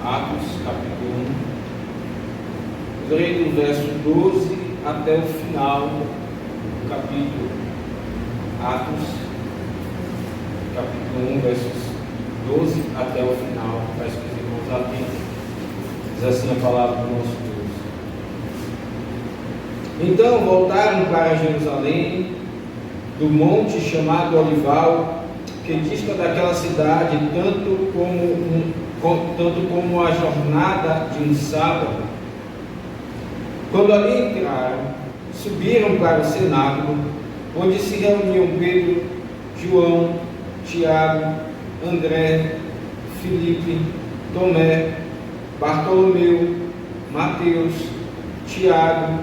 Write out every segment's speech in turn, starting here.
Atos capítulo 1. Eu lerei do verso 12 até o final do capítulo. Atos capítulo 1, versos 12 até o final. Peço que os irmãos atentem. Diz assim a palavra do nosso Deus. Então voltaram para Jerusalém, do monte chamado Olival, que dista daquela cidade tanto como a jornada de um sábado. Quando ali entraram, subiram para o cenáculo, onde se reuniam Pedro, João, Tiago, André, Filipe, Tomé, Bartolomeu, Mateus, Tiago,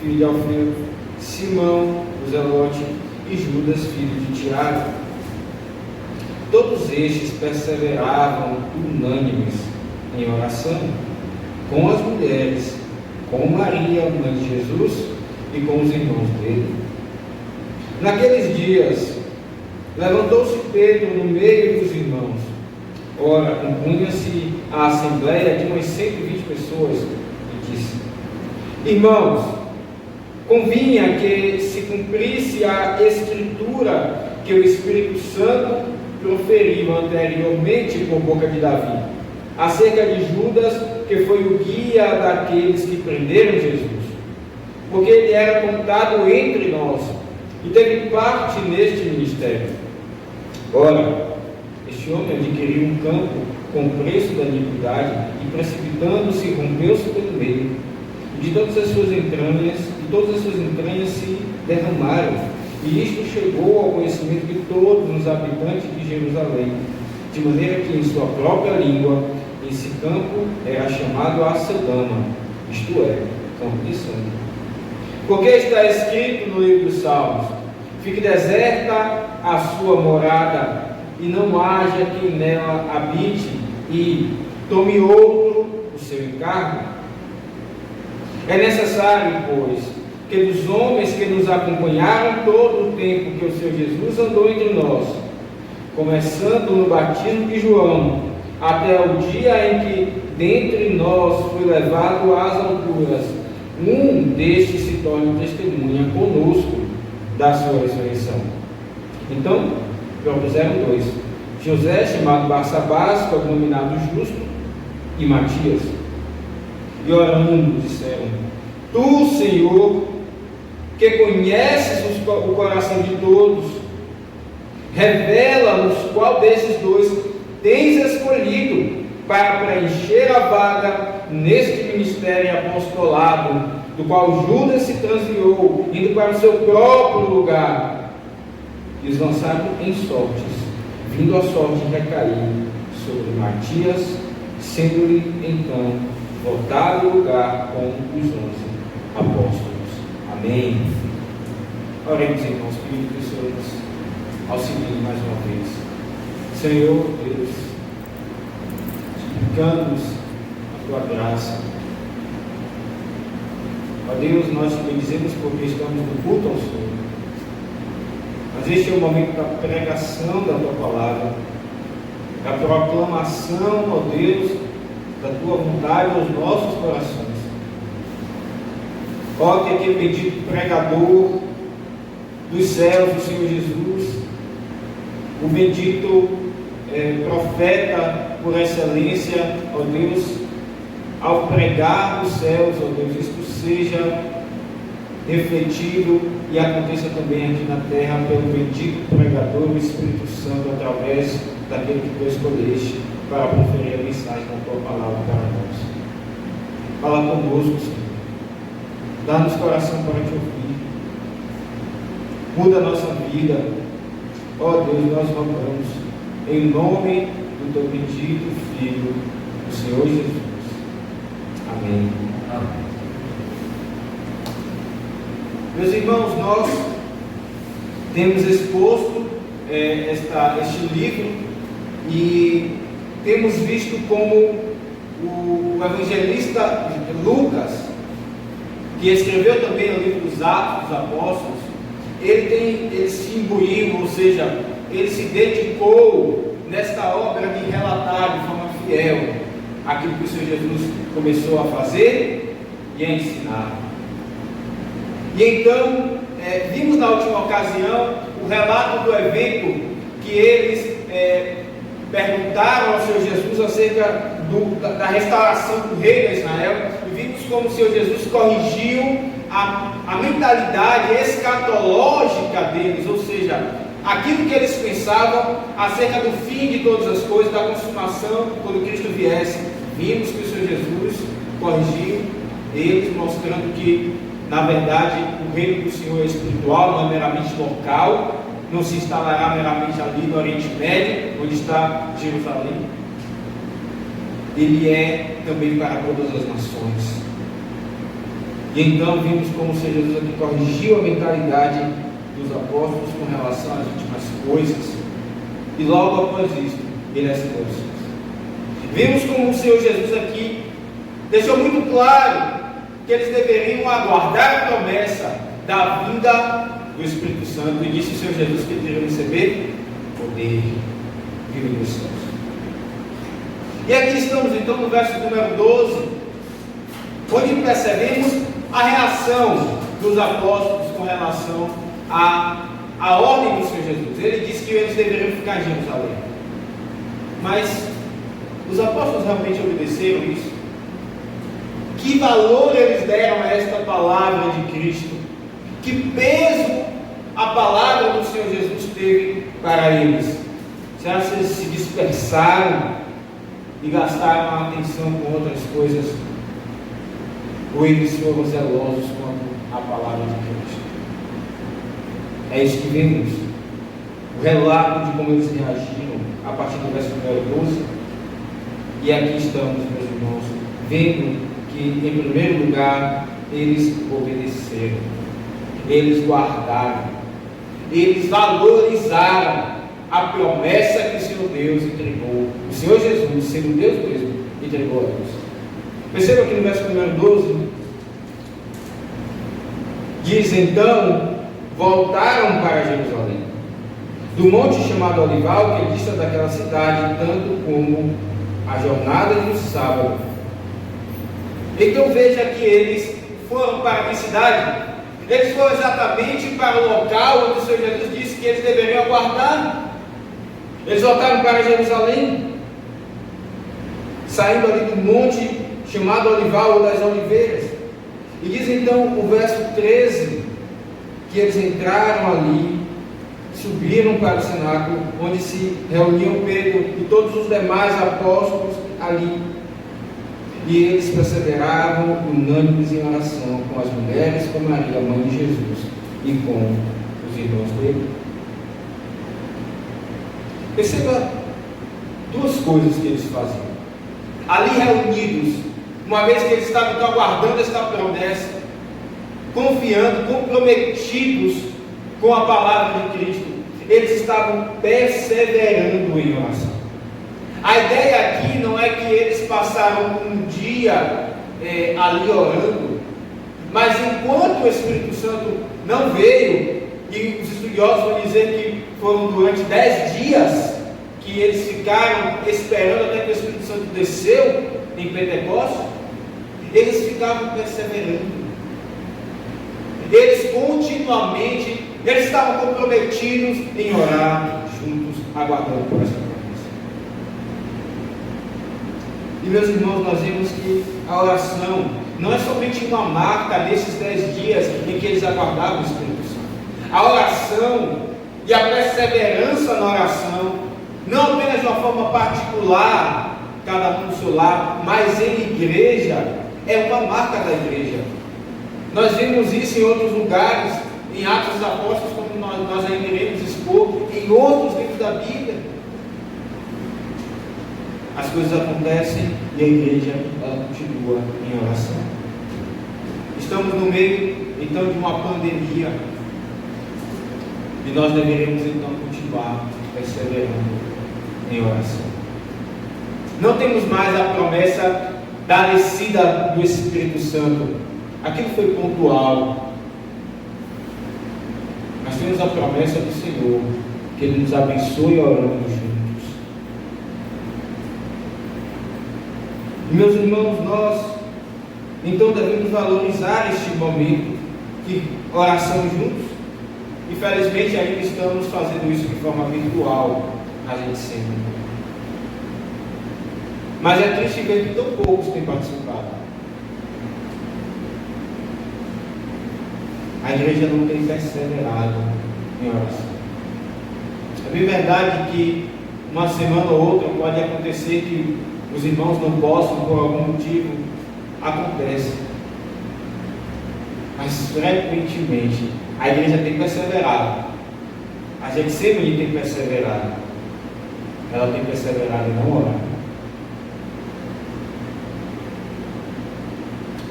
filho de Alfeu, Simão, o Zelote, e Judas, filho de Tiago. Todos estes perseveravam unânimes em oração, com as mulheres, com Maria, mãe de Jesus, e com os irmãos dele. Naqueles dias, levantou-se Pedro no meio dos irmãos. Ora, compunha-se a assembleia de umas 120 pessoas, e disse: Irmãos, convinha que se cumprisse a escritura que o Espírito Santo proferiu anteriormente por boca de Davi, acerca de Judas, que foi o guia daqueles que prenderam Jesus, porque ele era contado entre nós e teve parte neste ministério. Ora, este homem adquiriu um campo com preço da iniquidade e, precipitando-se, rompeu-se pelo meio, e todas as suas entranhas se derramaram, e isto chegou ao conhecimento de todos os habitantes de Jerusalém, de maneira que em sua própria língua esse campo era chamado Acedama, isto é, campo de sangue. Porque está escrito no livro dos Salmos: fique deserta a sua morada, e não haja quem nela habite, e tome outro o seu encargo. É necessário, pois, que dos homens que nos acompanharam todo o tempo que o Senhor Jesus andou entre nós, começando no batismo de João, até o dia em que dentre nós foi levado às alturas, um destes se torne testemunha conosco da sua ressurreição. Então propuseram dois: José, chamado Barsabás, cognominado Justo, e Matias. E orando, disseram: Tu, Senhor, que conheces o coração de todos, revela-nos qual desses dois tens escolhido para preencher a vaga neste ministério e apostolado, do qual Judas se transviou, indo para o seu próprio lugar. E os lançaram em sortes, vindo a sorte recair sobre Matias, sendo-lhe então voltado o lugar com os 11 apóstolos. Amém. Oremos, irmãos, pedindo que o Senhor nos auxilie mais uma vez. Senhor Deus, suplicamos a tua graça. Ó Deus, nós te bendizemos porque estamos no culto ao Senhor. Mas este é o momento da pregação da tua palavra, da proclamação, ó Deus, da tua vontade aos nossos corações. Ó, que aquele bendito pregador dos céus, o Senhor Jesus, o bendito profeta por excelência, ó Deus, ao pregar dos céus, ó Deus, isto seja refletido e aconteça também aqui na terra pelo bendito pregador, o Espírito Santo, através daquele que tu escolheste para proferir a mensagem da tua palavra para nós. Fala conosco, Senhor. Dá-nos coração para te ouvir. Muda a nossa vida. Ó Deus, nós rogamos em nome do teu bendito Filho, o Senhor Jesus. Amém. Amém. Meus irmãos, nós temos exposto este livro e temos visto como o evangelista Lucas, que escreveu também o livro dos Atos dos Apóstolos, ele se imbuiu, ou seja, ele se dedicou nesta obra de relatar de forma fiel aquilo que o Senhor Jesus começou a fazer e a ensinar. E então, vimos na última ocasião o relato do evento que eles perguntaram ao Senhor Jesus acerca da restauração do reino de Israel, e vimos como o Senhor Jesus corrigiu a mentalidade escatológica deles, ou seja, aquilo que eles pensavam acerca do fim de todas as coisas, da consumação, quando Cristo viesse. Vimos que o Senhor Jesus corrigiu eles, mostrando que, na verdade, o reino do Senhor é espiritual, não é meramente local, não se instalará meramente ali no Oriente Médio, onde está Jerusalém. Ele é também para todas as nações. E então vimos como o Senhor Jesus aqui corrigiu a mentalidade dos apóstolos com relação às últimas coisas. E logo após isso, ele ascendeu aos céus. Vimos como o Senhor Jesus aqui deixou muito claro que eles deveriam aguardar a promessa da vinda do Espírito Santo, e disse o Senhor Jesus que eles iriam receber poder vindo dos céus. E aqui estamos então no verso número 12, onde percebemos a reação dos apóstolos com relação à ordem do Senhor Jesus. Ele disse que eles deveriam ficar em Jerusalém, mas os apóstolos realmente obedeceram isso? Que valor eles deram a esta palavra de Cristo? Que peso a palavra do Senhor Jesus teve para eles? Será que eles se dispersaram e gastaram a atenção com outras coisas? Ou eles foram zelosos quanto à palavra de Cristo? É isso que vemos. O relato de como eles reagiram a partir do verso 12. E aqui estamos, meus irmãos, vendo que, em primeiro lugar, eles obedeceram, eles guardaram, eles valorizaram a promessa que o Senhor Deus entregou. O Senhor Jesus, sendo Deus mesmo, entregou a eles. Perceba aqui no verso 12, diz: então voltaram para Jerusalém, do monte chamado Olival, que dista daquela cidade, tanto como a jornada de um sábado. Então veja que eles foram para que cidade? Eles foram exatamente para o local onde o Senhor Jesus disse que eles deveriam aguardar. Eles voltaram para Jerusalém, saindo ali do monte chamado Olival ou das Oliveiras. E diz então o verso 13 que eles entraram ali, subiram para o cenáculo, onde se reuniam Pedro e todos os demais apóstolos ali. E eles perseveravam unânimes em oração com as mulheres, com Maria, mãe de Jesus, e com os irmãos dele. Perceba duas coisas que eles faziam. Ali reunidos, uma vez que eles estavam então aguardando esta promessa, confiando, comprometidos com a palavra de Cristo, eles estavam perseverando em oração. A ideia aqui não é que eles passaram um dia ali orando, mas enquanto o Espírito Santo não veio, e os estudiosos vão dizer que foram durante 10 dias que eles ficaram esperando até que o Espírito Santo desceu em Pentecostes, eles ficavam perseverando. Eles continuamente, eles estavam comprometidos em orar juntos, aguardando por essa promessa. E meus irmãos, nós vemos que a oração não é somente uma marca nesses 10 dias em que eles aguardavam o Espírito Santo. A oração e a perseverança na oração, não apenas de uma forma particular, cada um do seu lado, mas em igreja, é uma marca da igreja. Nós vimos isso em outros lugares, em Atos dos Apóstolos, como nós ainda iremos expor, em outros livros da Bíblia. As coisas acontecem e a igreja ela continua em oração. Estamos no meio então de uma pandemia e nós deveremos então continuar perseverando em oração. Não temos mais a promessa da descida do Espírito Santo. Aquilo foi pontual. Nós temos a promessa do Senhor, que Ele nos abençoe orando juntos. Meus irmãos, nós então devemos valorizar este momento de oração juntos. Infelizmente ainda estamos fazendo isso de forma virtual, a gente sempre. Mas é triste ver que tão poucos têm participado. A igreja não tem perseverado em oração. É bem verdade que uma semana ou outra pode acontecer que os irmãos não possam, por algum motivo, acontece. Mas frequentemente a igreja tem perseverado. A gente sempre tem perseverado. Ela tem perseverado em não orar.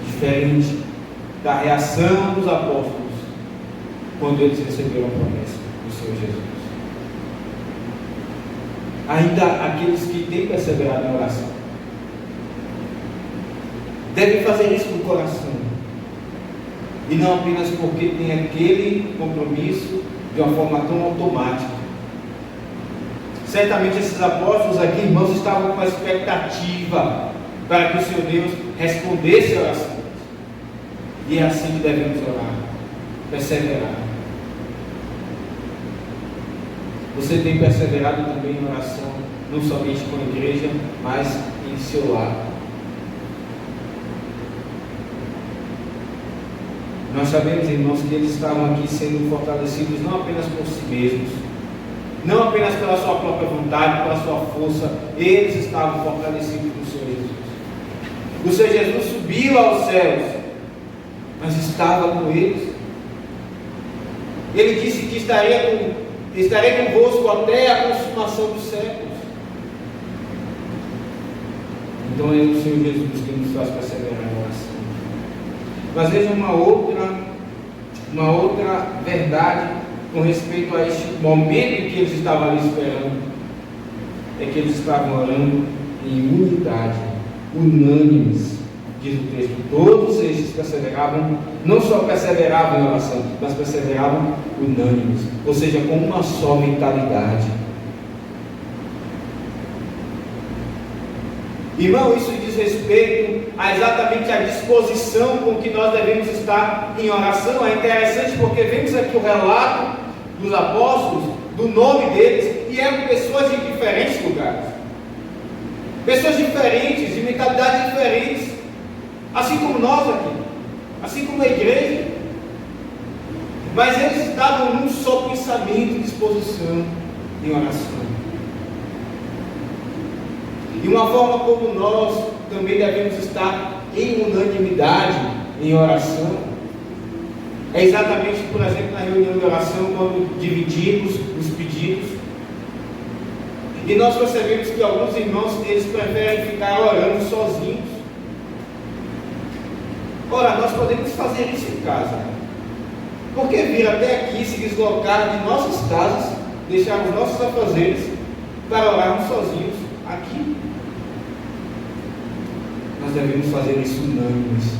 Diferente da reação dos apóstolos quando eles receberam a promessa do Senhor Jesus. Ainda aqueles que têm perseverado em oração devem fazer isso no coração, e não apenas porque tem aquele compromisso de uma forma tão automática. Certamente esses apóstolos aqui, irmãos, estavam com a expectativa para que o Senhor Deus respondesse a oração. E é assim que devemos orar, perseverar. Você tem perseverado também em oração, não somente com a igreja, mas em seu lar. Nós sabemos, irmãos, que eles estavam aqui sendo fortalecidos não apenas por si mesmos, não apenas pela sua própria vontade, pela sua força, eles estavam fortalecidos no Senhor Jesus. O Senhor Jesus subiu aos céus, mas estava com eles. Ele disse que estarei convosco até a consumação dos séculos. Então é o Senhor Jesus que nos faz perseverar em oração. Mas veja uma outra verdade com respeito a este momento em que eles estavam ali esperando, é que eles estavam orando em unidade, unânimes, diz o texto. Todos estes perseveravam, não só perseveravam em oração, mas perseveravam unânimes, ou seja, com uma só mentalidade. Irmão, isso diz respeito a exatamente a disposição com que nós devemos estar em oração. É interessante porque vemos aqui o relato dos apóstolos, do nome deles, e eram pessoas de diferentes lugares, pessoas diferentes, de mentalidades diferentes, assim como nós aqui, assim como a igreja, mas eles estavam num só pensamento e disposição em oração. E uma forma como nós também devemos estar em unanimidade em oração é exatamente, por exemplo, na reunião de oração, quando dividimos os pedidos. E nós percebemos que alguns irmãos, eles preferem ficar orando sozinhos. Ora, nós podemos fazer isso em casa. Por que vir até aqui, se deslocar de nossas casas, deixar os nossos afazeres para orarmos sozinhos aqui? Nós devemos fazer isso unânimes.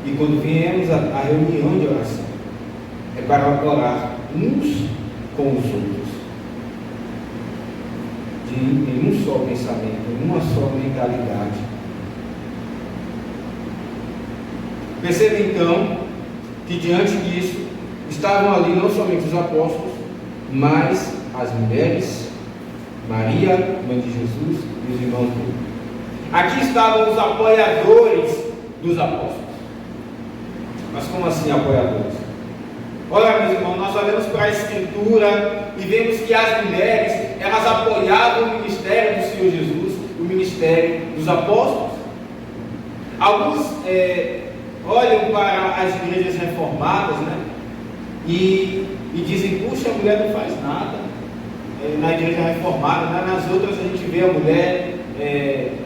E quando viemos à reunião de oração, é para orar uns com os outros, em um só pensamento, em uma só mentalidade. Perceba então que diante disso estavam ali não somente os apóstolos, mas as mulheres, Maria, mãe de Jesus, e os irmãos dele. Aqui estavam os apoiadores dos apóstolos. Mas como assim apoiadores? Olha, meus irmãos, nós olhamos para a Escritura e vemos que as mulheres, elas apoiavam o ministério do Senhor Jesus, o ministério dos apóstolos. Alguns olham para as igrejas reformadas, né? E dizem, puxa, a mulher não faz nada na igreja reformada, né? Nas outras a gente vê a mulher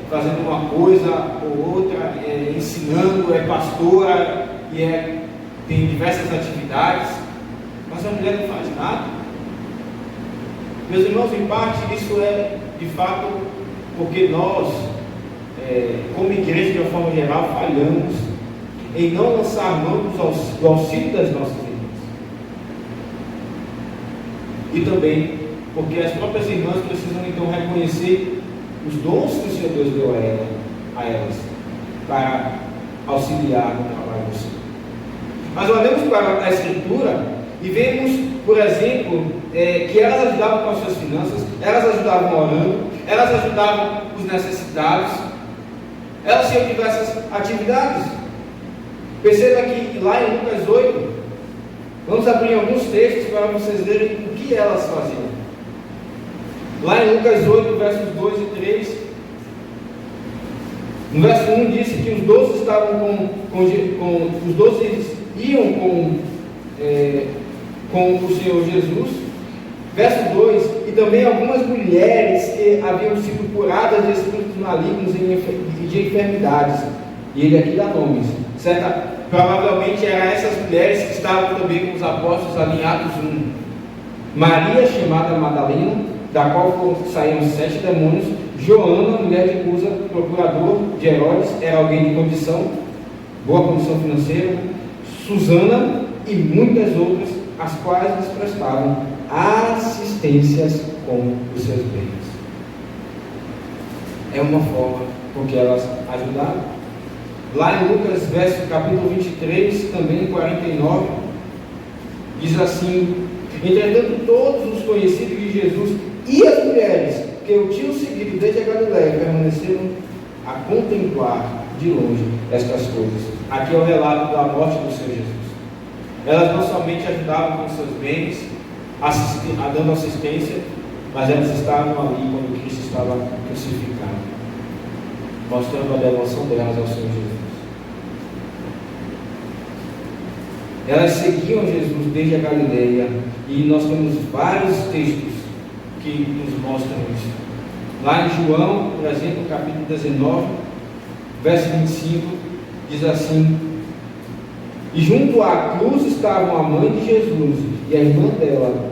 fazendo uma coisa ou outra, ensinando, é pastora e tem diversas atividades, mas a mulher não faz nada. Meus irmãos, em parte isso é de fato porque nós, como igreja de uma forma geral, falhamos em não lançar mão do auxílio das nossas irmãs. E também porque as próprias irmãs precisam então reconhecer os dons que o Senhor Deus deu a ela, a elas, para auxiliar no trabalho do Senhor. Mas olhamos para a Escritura e vemos, por exemplo, que elas ajudavam com as suas finanças, elas ajudavam orando, elas ajudavam os necessitados, elas tinham diversas atividades. Perceba que lá em Lucas 8, vamos abrir alguns textos para vocês verem o que elas faziam. Lá em Lucas 8, versos 2 e 3, no verso 1 disse que os 12 estavam os 12 iam com o Senhor Jesus. Verso 2, e também algumas mulheres que haviam sido curadas de espíritos malignos e de enfermidades. E ele aqui dá nomes, certo? Provavelmente eram essas mulheres que estavam também com os apóstolos ali em Atos 1. Maria, chamada Madalena, da qual saíram 7 demônios. Joana, mulher de Cusa, procurador de Herodes, era alguém de condição, boa condição financeira. Susana e muitas outras, as quais lhes prestavam assistências com os seus bens. É uma forma porque elas ajudaram. Lá em Lucas, capítulo 23, também 49, diz assim: entretanto, todos os conhecidos de Jesus e as mulheres que o tinham seguido desde a Galiléia permaneceram a contemplar de longe estas coisas. Aqui é o relato da morte do Senhor Jesus. Elas não somente ajudavam com seus bens, dando assistência, mas elas estavam ali quando Cristo estava crucificado, mostrando a devoção delas ao Senhor Jesus. Elas seguiam Jesus desde a Galileia, e nós temos vários textos que nos mostram isso. Lá em João, por exemplo, capítulo 19, verso 25, diz assim: e junto à cruz estavam a mãe de Jesus e a irmã dela,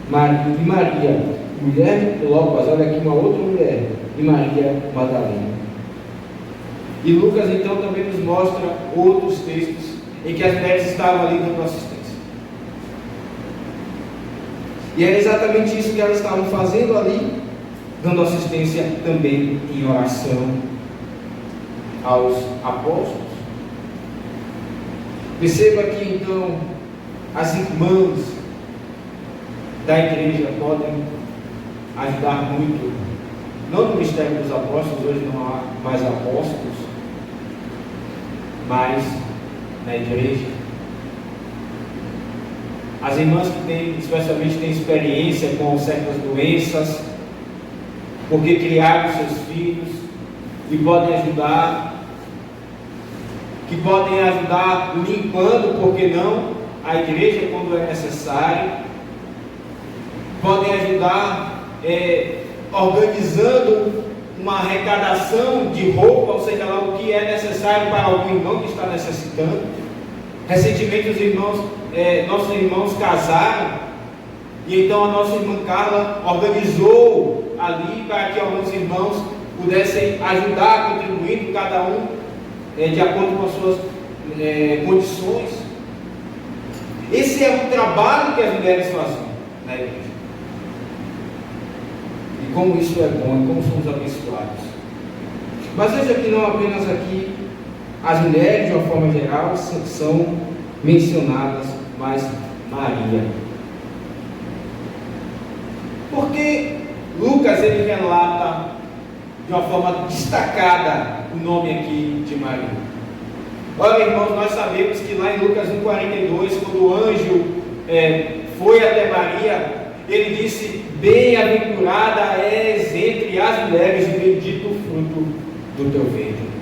Maria, mulher de Clopas, olha aqui uma outra mulher, e Maria Madalena. E Lucas então também nos mostra outros textos em que as mulheres estavam ali dando assistência. E era exatamente isso que elas estavam fazendo ali, dando assistência também em oração aos apóstolos. Perceba que então as irmãs da igreja podem ajudar muito, não no mistério dos apóstolos, hoje não há mais apóstolos, mas na igreja. As irmãs que têm, especialmente têm experiência com certas doenças, porque criaram seus filhos, e podem ajudar, que podem ajudar limpando, por que não, a igreja quando é necessário, podem ajudar organizando uma arrecadação de roupa, ou seja lá o que é necessário para algum irmão que está necessitando. Recentemente nossos irmãos casaram, e então a nossa irmã Carla organizou ali para que alguns irmãos pudessem ajudar, contribuindo cada um de acordo com as suas condições. Esse é o trabalho que as mulheres fazem na igreja. E como isso é bom, e como somos abençoados. Mas veja que não apenas aqui as mulheres, de uma forma geral, são mencionadas, mas Maria. Porque Lucas ele relata de uma forma destacada o nome aqui de Maria. Olha, irmãos, nós sabemos que lá em Lucas 1,42, quando o anjo foi até Maria, ele disse: bem-aventurada és entre as mulheres, e bendito o fruto do teu ventre.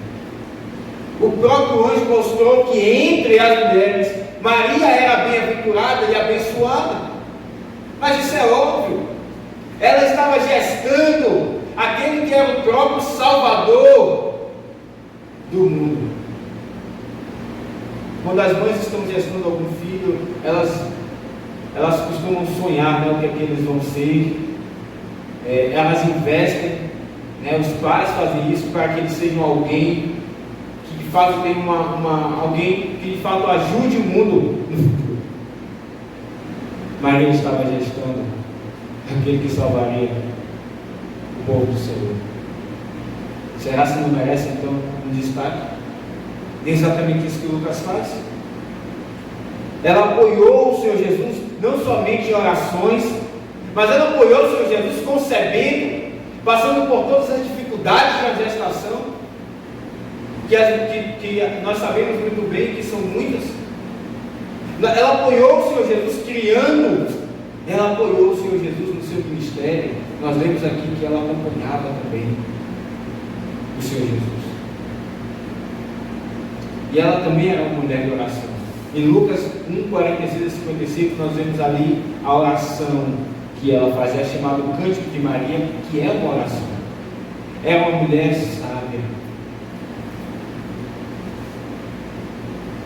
O próprio anjo mostrou que entre as mulheres, Maria era bem-aventurada e abençoada. Mas isso é óbvio. Ela estava gestando aquele que era o próprio Salvador do mundo. Quando as mães estão gestando algum filho, elas costumam sonhar, né, o que é que eles vão ser. Elas investem, né, os pais fazem isso para que eles sejam alguém que de fato tenha alguém que de fato ajude o mundo no futuro. Maria estava gestando aquele que salvaria o povo do Senhor. Será que não merece então um destaque? É exatamente isso que Lucas faz. Ela apoiou o Senhor Jesus, não somente em orações, mas ela apoiou o Senhor Jesus concebendo, passando por todas as dificuldades da gestação, que nós sabemos muito bem que são muitas. Ela apoiou o Senhor Jesus criando, ela apoiou o Senhor Jesus no seu ministério. Nós lemos aqui que ela acompanhava também o Senhor Jesus. E ela também era uma mulher de oração. Em Lucas 1, 46 a 55, nós vemos ali a oração que ela fazia, chamada o Cântico de Maria, que é uma oração. É uma mulher sábia.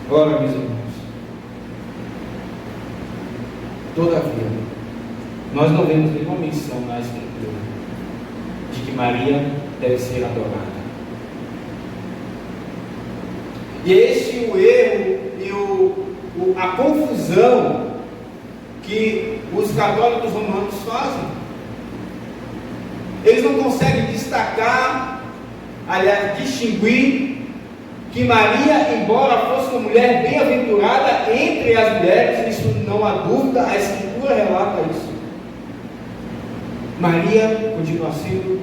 Ora, meus irmãos, todavia, nós não vemos nenhuma menção na Escritura de que Maria deve ser adorada. E este é o erro e a confusão que os católicos romanos fazem. Eles não conseguem destacar, aliás, distinguir que Maria, embora fosse uma mulher bem-aventurada entre as mulheres, isso não há dúvida, a Escritura relata isso. Maria continua sendo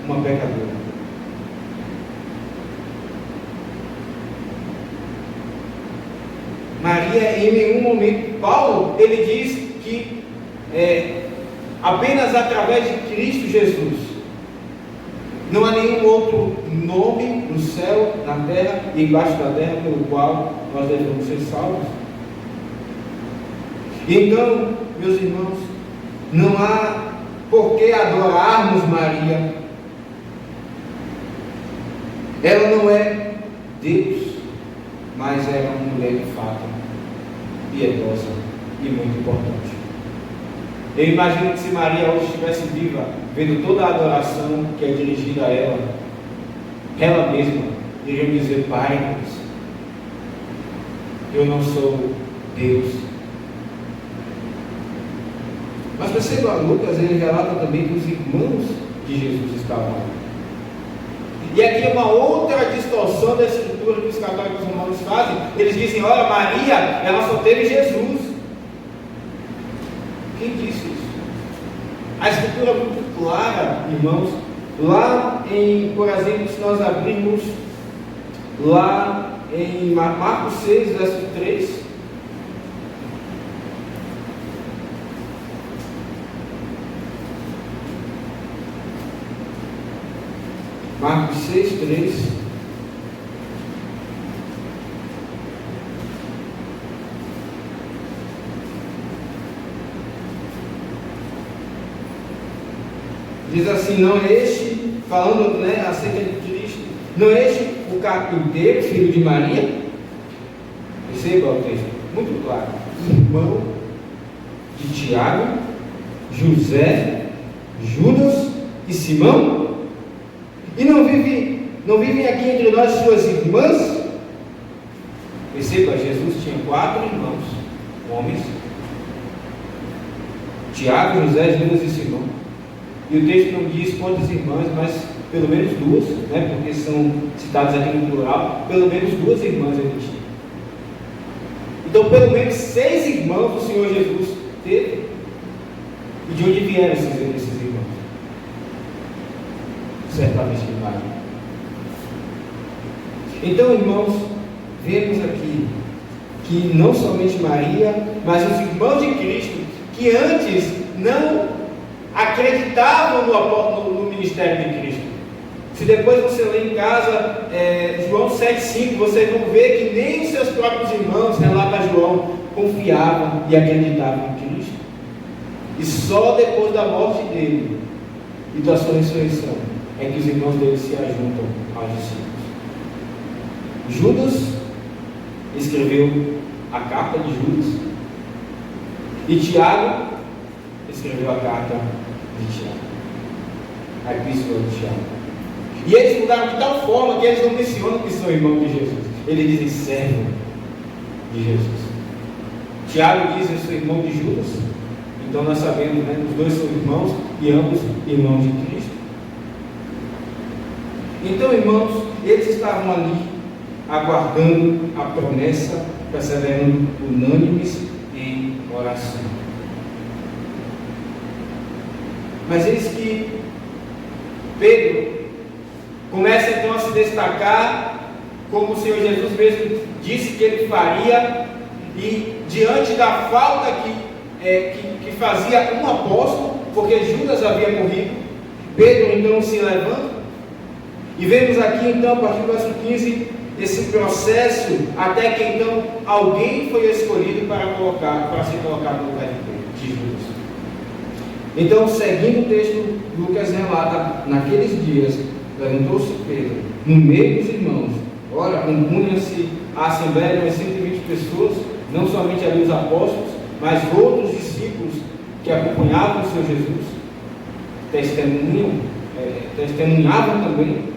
uma pecadora. Maria, em nenhum momento, Paulo, ele diz que apenas através de Cristo Jesus, não há nenhum outro nome no céu, na terra e embaixo da terra pelo qual nós devemos ser salvos. Então, meus irmãos, não há por que adorarmos Maria. Ela não é Deus, mas era uma mulher de fato piedosa e muito importante. Eu imagino que se Maria hoje estivesse viva, vendo toda a adoração que é dirigida a ela mesma iria dizer: Pai, eu não sou Deus. Mas perceba, Lucas, ele relata também que os irmãos de Jesus estavam ali. E aqui uma outra distorção da Escritura que os católicos romanos fazem. Eles dizem: olha, Maria, ela só teve Jesus. Quem disse isso? A Escritura é muito clara, irmãos. Lá por exemplo, se nós abrirmos lá em Marcos 6, verso 3. Marcos 6, 3. Diz assim: não é este, falando acerca de Cristo, não é este o carpinteiro, filho de Maria? Perceba o texto, muito claro. Irmão de Tiago, José, Judas e Simão? E não vivem aqui entre nós suas irmãs? Perceba, Jesus tinha 4 irmãos, homens: Tiago, José, Judas e Simão. E o texto não diz quantas irmãs, mas pelo menos 2, porque são citadas aqui no plural, pelo menos 2 irmãs ele tinha. Então, pelo menos 6 irmãos o Senhor Jesus teve. E de onde vieram esses irmãos? Certamente de Maria. Então, irmãos, vemos aqui que não somente Maria, mas os irmãos de Cristo, que antes não acreditavam no ministério de Cristo. Se depois você lê em casa João 7,5, vocês vão ver que nem os seus próprios irmãos, relata João, confiavam e acreditavam em Cristo. E só depois da morte dele e da sua ressurreição é que os irmãos dele se ajuntam aos discípulos. Judas escreveu a carta de Judas e Tiago escreveu a carta de Tiago, a epístola de Tiago. E eles mudaram de tal forma que eles não mencionam que são irmãos de Jesus, eles dizem servo de Jesus. Tiago diz: eu sou irmão de Judas. Então nós sabemos, os dois são irmãos e ambos irmãos de Cristo. Então, irmãos, eles estavam ali aguardando a promessa, perseverando unânimes em oração. Mas eis que Pedro começa então a se destacar, como o Senhor Jesus mesmo disse que ele faria, e diante da falta que fazia um apóstolo, porque Judas havia morrido, Pedro então se levanta, e vemos aqui então, a partir do verso 15, esse processo, até que então alguém foi escolhido para ser colocado no lugar de Judas. Então, seguindo o texto, Lucas relata: naqueles dias, levantou-se Pedro, no meio dos irmãos. Ora, compunha-se a assembleia de umas 120 pessoas, não somente ali os apóstolos, mas outros discípulos que acompanhavam o Senhor Jesus, testemunhavam também.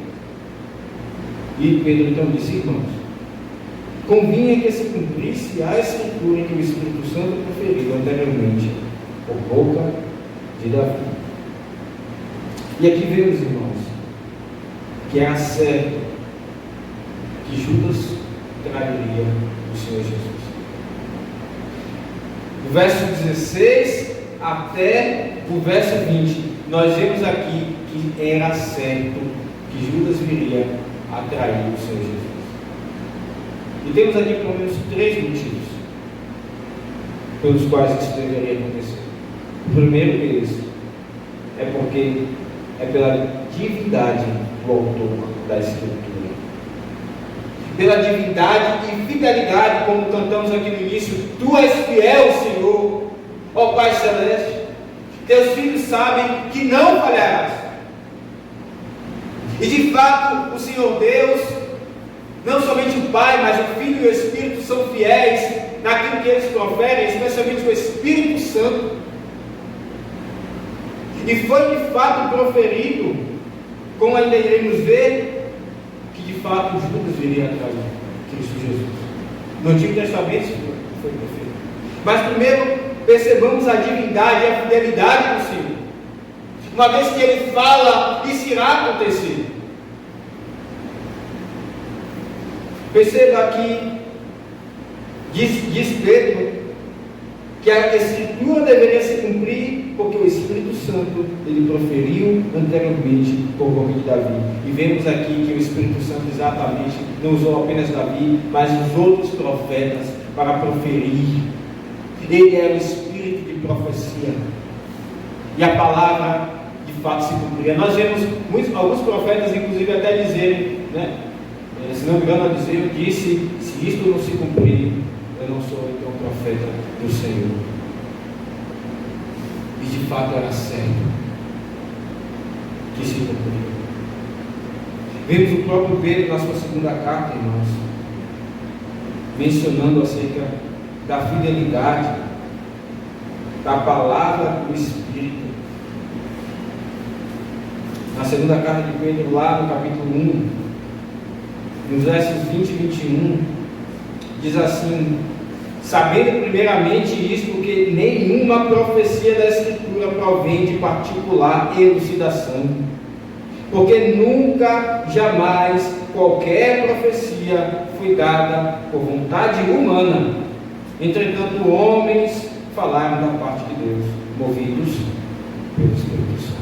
E Pedro então disse: irmãos, convinha que se cumprisse a escritura que o Espírito Santo proferiu anteriormente por boca de Davi. E aqui vemos, irmãos, que era certo que Judas trairia o Senhor Jesus. Do verso 16 até o verso 20, nós vemos aqui que era certo que Judas viria a trair o Senhor Jesus. E temos aqui pelo menos 3 motivos pelos quais isso deveria acontecer. O primeiro deles é porque é pela divindade do autor da Escritura. Pela divindade e fidelidade, como cantamos aqui no início: Tu és fiel, Senhor, ó Pai Celeste. Teus filhos sabem que não falharás. E de fato, o Senhor Deus, não somente o Pai, mas o Filho e o Espírito são fiéis naquilo que eles proferem, especialmente o Espírito Santo. E foi de fato proferido, como ainda iremos ver, que de fato Judas viria a trair Cristo Jesus. No Antigo Testamento isso foi proferido. Mas primeiro percebamos a divindade e a fidelidade do Senhor. Uma vez que Ele fala, isso irá acontecer. Perceba que diz Pedro que a Escritura deveria se cumprir porque o Espírito Santo ele proferiu anteriormente por boca de Davi. E vemos aqui que o Espírito Santo exatamente não usou apenas Davi, mas os outros profetas para proferir. Ele é o Espírito de profecia. E a palavra de fato se cumpria. Nós vemos alguns profetas inclusive até dizerem, né? Se não me engano, Eliseu disse: se isto não se cumprir, eu não sou então profeta do Senhor. E de fato era certo que se cumpriu. Vemos o próprio Pedro na sua segunda carta, irmãos, mencionando acerca da fidelidade da palavra do Espírito. Na segunda carta de Pedro, lá no capítulo 1, nos versos 20 e 21, diz assim: sabendo primeiramente isto, que nenhuma profecia da Escritura provém de particular elucidação, porque nunca, jamais, qualquer profecia foi dada por vontade humana. Entretanto, homens falaram da parte de Deus, movidos pelo Espírito Santo.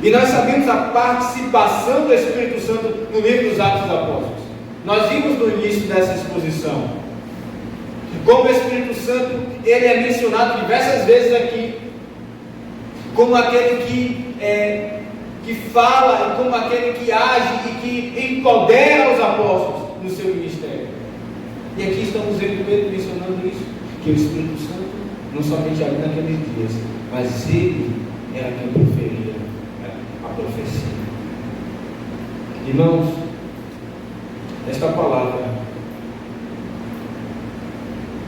E nós sabemos a participação do Espírito Santo no livro dos Atos dos Apóstolos. Nós vimos no início dessa exposição como o Espírito Santo ele é mencionado diversas vezes aqui como aquele que fala, como aquele que age e que empodera os apóstolos no seu ministério. E aqui estamos vendo Pedro mencionando isso, que o Espírito Santo não somente ali naqueles dias, mas ele era quem proferia a profecia. Irmãos, esta palavra,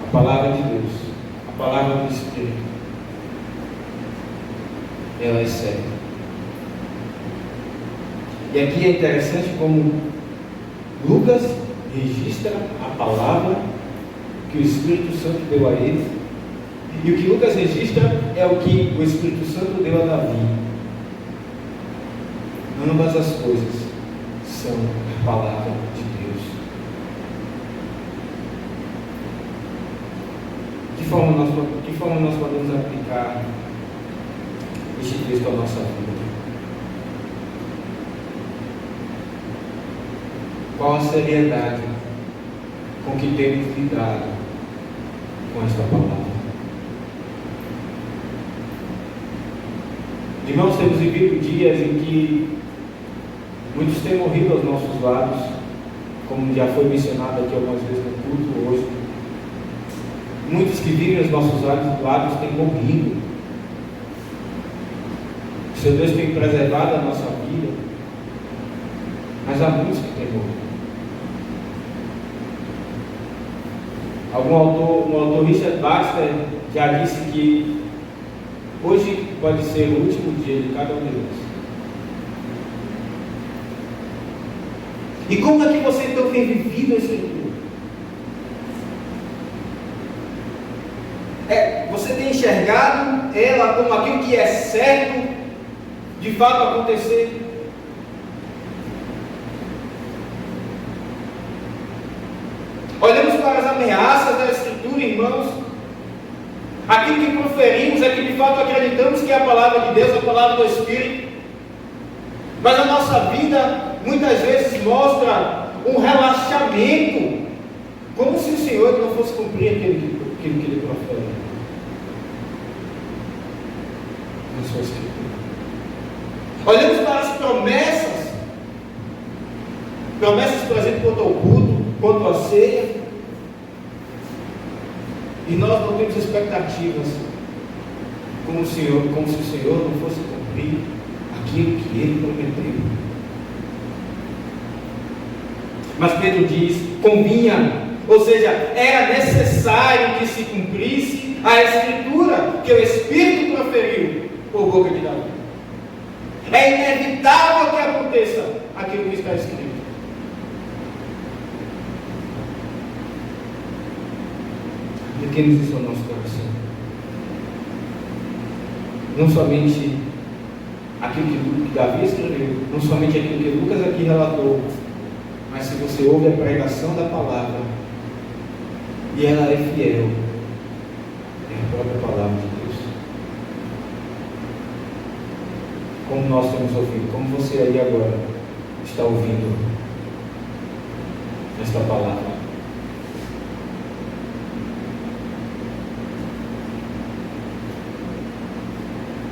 a palavra de Deus, a palavra do Espírito, ela é certa. E aqui é interessante como Lucas registra a palavra que o Espírito Santo deu a ele, e o que Lucas registra é o que o Espírito Santo deu a Davi. ambas as coisas são a palavra de Deus. De que forma nós podemos aplicar este texto à nossa vida? Qual a seriedade com que temos lidado com esta palavra? Irmãos, temos vivido dias em que muitos têm morrido aos nossos lados, como já foi mencionado aqui algumas vezes no culto hoje. Muitos que vivem aos nossos lados têm morrido. O Senhor Deus tem preservado a nossa vida, mas há muitos que têm morrido. O autor Richard Baxter já disse que hoje pode ser o último dia de cada um de nós. E como é que você então tem vivido a Escritura? Você tem enxergado ela como aquilo que é certo de fato acontecer? Olhamos para as ameaças da Escritura, irmãos. Aquilo que proferimos é que de fato acreditamos que é a palavra de Deus, a palavra do Espírito. Mas a nossa vida muitas vezes mostra um relaxamento, como se o Senhor não fosse cumprir aquilo que Ele profere na sua Escritura. Olhamos para as promessas, por exemplo, quanto ao culto, quanto à ceia, e nós não temos expectativas como se o Senhor não fosse cumprir aquilo que Ele prometeu. Mas Pedro diz, convinha, ou seja, era necessário que se cumprisse a Escritura que o Espírito proferiu por boca de Davi. É inevitável que aconteça aquilo que está escrito. Apliquemos isso ao nosso coração. Não somente aquilo que Davi escreveu, não somente aquilo que Lucas aqui relatou, mas se você ouve a pregação da palavra e ela é fiel, é a própria palavra de Deus. Como nós temos ouvido, como você aí agora está ouvindo esta palavra.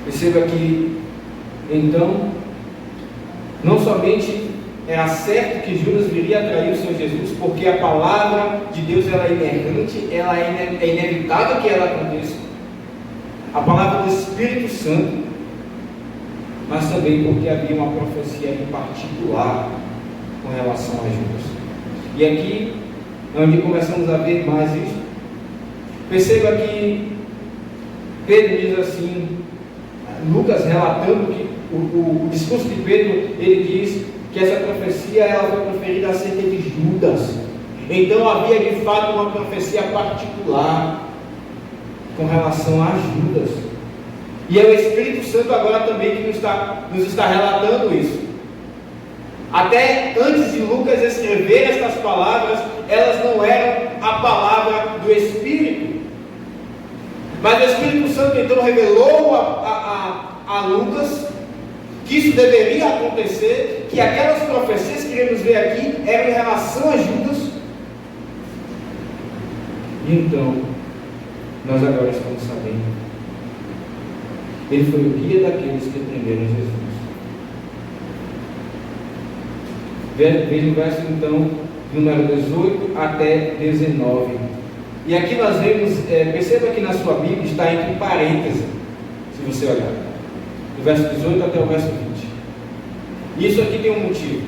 Perceba que, então, não somente era certo que Judas viria a trair o Senhor Jesus, porque a palavra de Deus ela é inerrante, ela é inevitável que ela aconteça. A palavra do Espírito Santo, mas também porque havia uma profecia em particular com relação a Judas. E aqui é onde começamos a ver mais isso. Perceba que Pedro diz assim, Lucas relatando que o discurso de Pedro, ele diz que essa profecia ela foi proferida acerca de Judas. Então havia de fato uma profecia particular com relação a Judas. E é o Espírito Santo agora também que nos está relatando isso. Até antes de Lucas escrever estas palavras, elas não eram a palavra do Espírito. Mas o Espírito Santo então revelou a Lucas que isso deveria acontecer, que aquelas profecias que queremos ver aqui eram em relação a Judas. E então, nós agora estamos sabendo. Ele foi o guia daqueles que prenderam Jesus. Veja o verso então, número 18 até 19. E aqui nós vemos, perceba que na sua Bíblia está entre parênteses, se você olhar, do verso 18 até o verso 20. Isso aqui tem um motivo.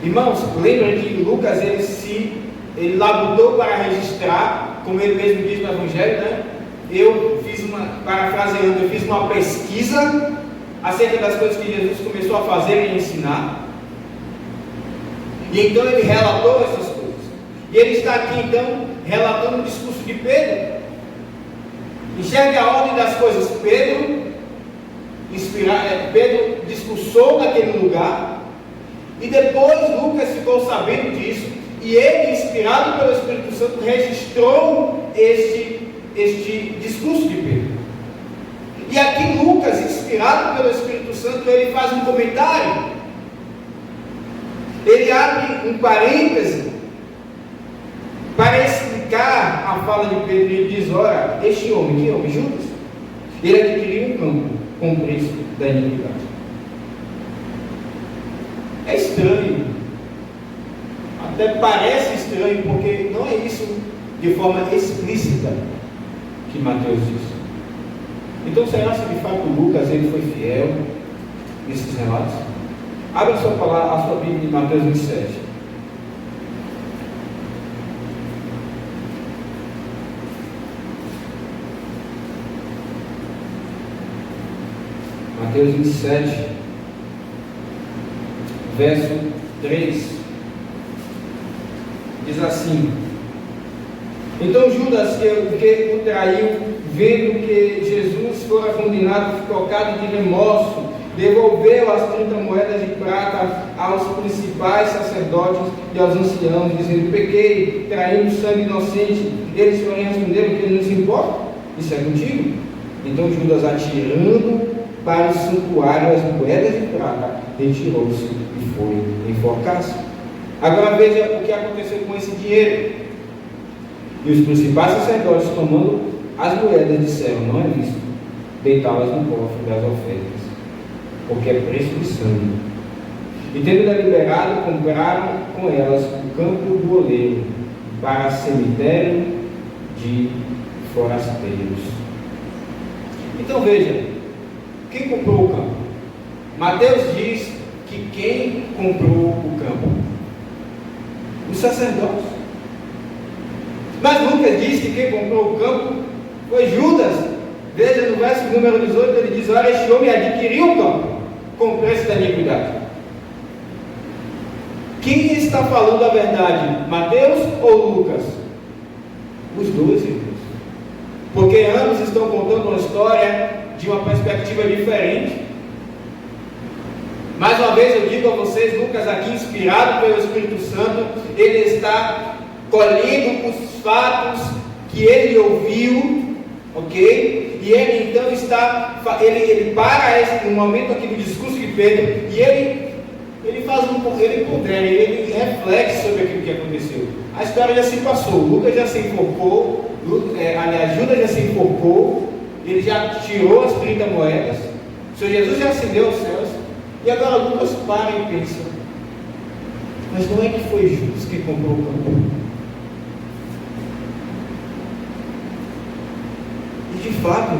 Irmãos, lembra que Lucas ele labutou para registrar, como ele mesmo diz no Evangelho, né? Eu fiz uma pesquisa acerca das coisas que Jesus começou a fazer e ensinar. E então ele relatou essas coisas. E ele está aqui então relatando o discurso de Pedro. Enxergue a ordem das coisas. Pedro discursou naquele lugar, e depois Lucas ficou sabendo disso, e ele, inspirado pelo Espírito Santo, registrou este discurso de Pedro. E aqui Lucas, inspirado pelo Espírito Santo, ele faz um comentário. Ele abre um parêntese para explicar a fala de Pedro. Ele diz: ora, este homem, que homem? Judas, ele adquiriu um campo com o preço da iniquidade. É estranho, até parece estranho, porque não é isso de forma explícita que Mateus diz. Então, será que de fato Lucas ele foi fiel nesses relatos? Abra a sua Bíblia em Mateus 27. Mateus 27, verso 3, diz assim: então Judas, que o traiu, vendo que Jesus fora condenado, tocado de remorso, devolveu as 30 moedas de prata aos principais sacerdotes e aos anciãos, dizendo: pequei, traindo sangue inocente. Eles, porém, responderam: que nos importa? Isso é contigo. Então Judas, atirando para o santuário as moedas de prata, retirou-se e foi enforcar-se. Agora veja o que aconteceu com esse dinheiro. E os principais sacerdotes, tomando as moedas, disseram: não é lícito deitá-las no cofre das ofertas, porque é preço de sangue. E tendo deliberado, compraram com elas o campo do oleiro para cemitério de forasteiros. Então veja, quem comprou o campo? Mateus diz que quem comprou o campo? Os sacerdotes. Mas Lucas diz que quem comprou o campo foi Judas. Veja no verso número 18, ele diz: olha, este homem adquiriu o campo com o preço da iniquidade. Quem está falando a verdade? Mateus ou Lucas? Os dois, irmãos. Porque ambos estão contando uma história de uma perspectiva diferente. Mais uma vez eu digo a vocês, Lucas aqui, inspirado pelo Espírito Santo, ele está colhendo os fatos que ele ouviu, ok? E ele então ele para no momento aqui do discurso de Pedro, e ele pondera, ele reflete sobre aquilo que aconteceu. A história já se passou, Lucas já se enforcou, Judas já se enforcou, ele já tirou as 30 moedas, o Senhor Jesus já ascendeu aos céus, e agora Lucas para e pensa: mas não é que foi Judas que comprou o campo? E de fato,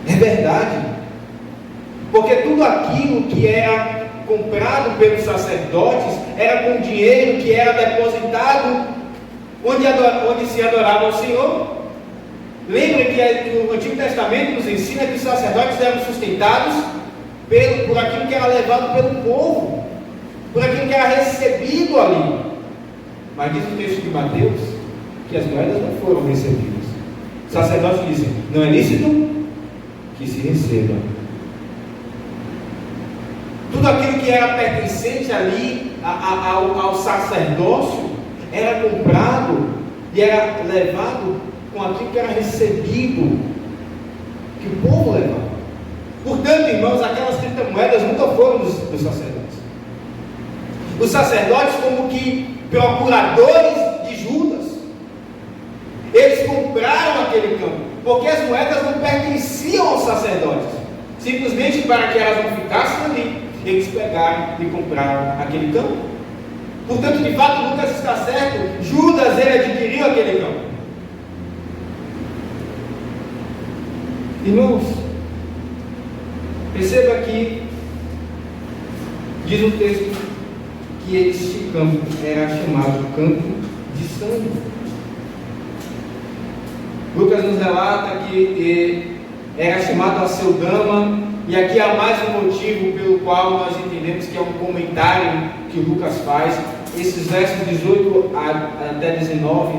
é verdade, porque tudo aquilo que era comprado pelos sacerdotes era com dinheiro que era depositado onde se adorava ao Senhor. Lembra que o Antigo Testamento nos ensina que os sacerdotes eram sustentados por aquilo que era levado pelo povo, por aquilo que era recebido ali. Mas diz o texto de Mateus que as moedas não foram recebidas. Os sacerdotes dizem: não é lícito que se receba. Tudo aquilo que era pertencente ali ao sacerdócio era comprado e era levado com aquilo que era recebido, que o povo levava. Portanto, irmãos, aquelas 30 moedas nunca foram dos sacerdotes. Os sacerdotes, como que procuradores de Judas, eles compraram aquele campo, porque as moedas não pertenciam aos sacerdotes. Simplesmente para que elas não ficassem ali, eles pegaram e compraram aquele campo. Portanto, de fato, Lucas está certo, Judas ele adquiriu aquele campo. Irmãos, perceba que diz o texto que este campo era chamado campo de sangue. Lucas nos relata que era chamado Aceldama, e aqui há mais um motivo pelo qual nós entendemos que é um comentário que Lucas faz. Esses versos 18 até 19,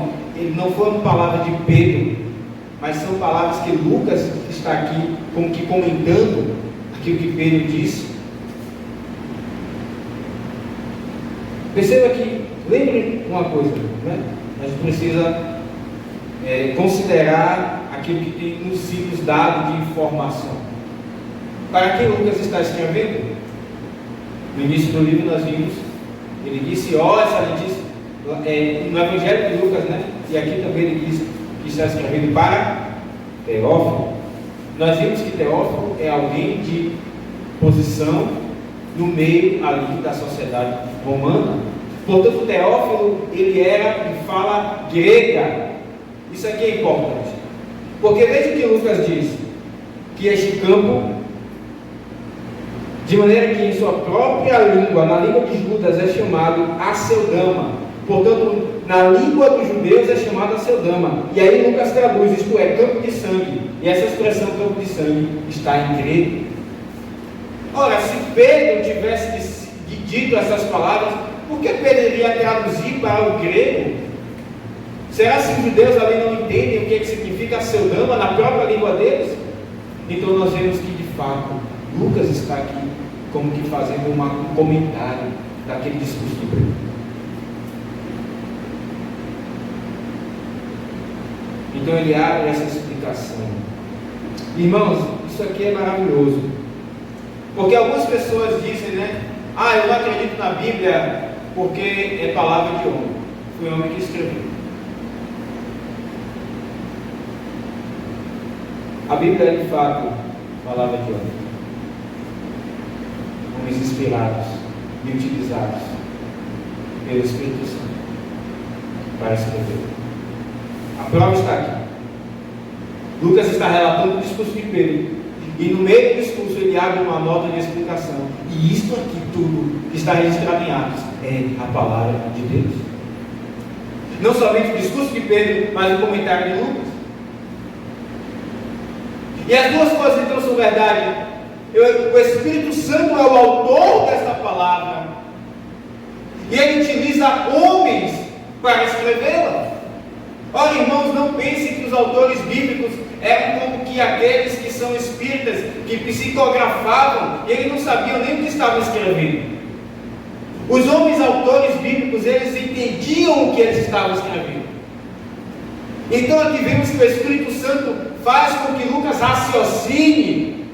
não foram palavras de Pedro, mas são palavras que Lucas está aqui como que comentando aquilo que Pedro disse. Perceba que, lembre uma coisa, né? A gente precisa considerar aquilo que tem nos ciclos dados de informação. Para quem Lucas está escrevendo? No início do livro nós vimos, ele disse, ele disse, no Evangelho de Lucas, né? E aqui também ele diz que está escrevendo para Teófilo. Nós vimos que Teófilo é alguém de posição no meio ali da sociedade romana. Portanto, Teófilo, ele era de fala grega. Isso aqui é importante, porque veja que Lucas diz que este campo, de maneira que em sua própria língua, na língua de Judas, é chamado Aceldama. Portanto, na língua dos judeus é chamado Aceldama. E aí Lucas traduz, isto é, campo de sangue. E essa expressão campo de sangue está em grego. Ora, se Pedro tivesse dito essas palavras, por que Pedro iria traduzir para o grego? Será que os judeus ali não entendem o que significa Aceldama na própria língua deles? Então nós vemos que de fato Lucas está aqui como que fazendo um comentário daquele discurso de Pedro. Então ele abre essa explicação. Irmãos, isso aqui é maravilhoso, porque algumas pessoas dizem, né? Eu não acredito na Bíblia porque é palavra de homem. Foi o homem que escreveu. A Bíblia é de fato palavra de homem. Homens inspirados e utilizados pelo Espírito Santo para escrever. A prova está aqui. Lucas está relatando o discurso de Pedro, e no meio do discurso ele abre uma nota de explicação. E isto aqui tudo que está registrado em Atos é a palavra de Deus. Não somente o discurso de Pedro, mas o comentário de Lucas. E as duas coisas então são verdade. O Espírito Santo é o autor desta palavra, e ele utiliza homens para escrevê-la. Ora, irmãos, não pensem que os autores bíblicos eram como que aqueles que são espíritas, que psicografavam e eles não sabiam nem o que estavam escrevendo. Os homens autores bíblicos, eles entendiam o que eles estavam escrevendo. Então aqui vemos que o Espírito Santo faz com que Lucas raciocine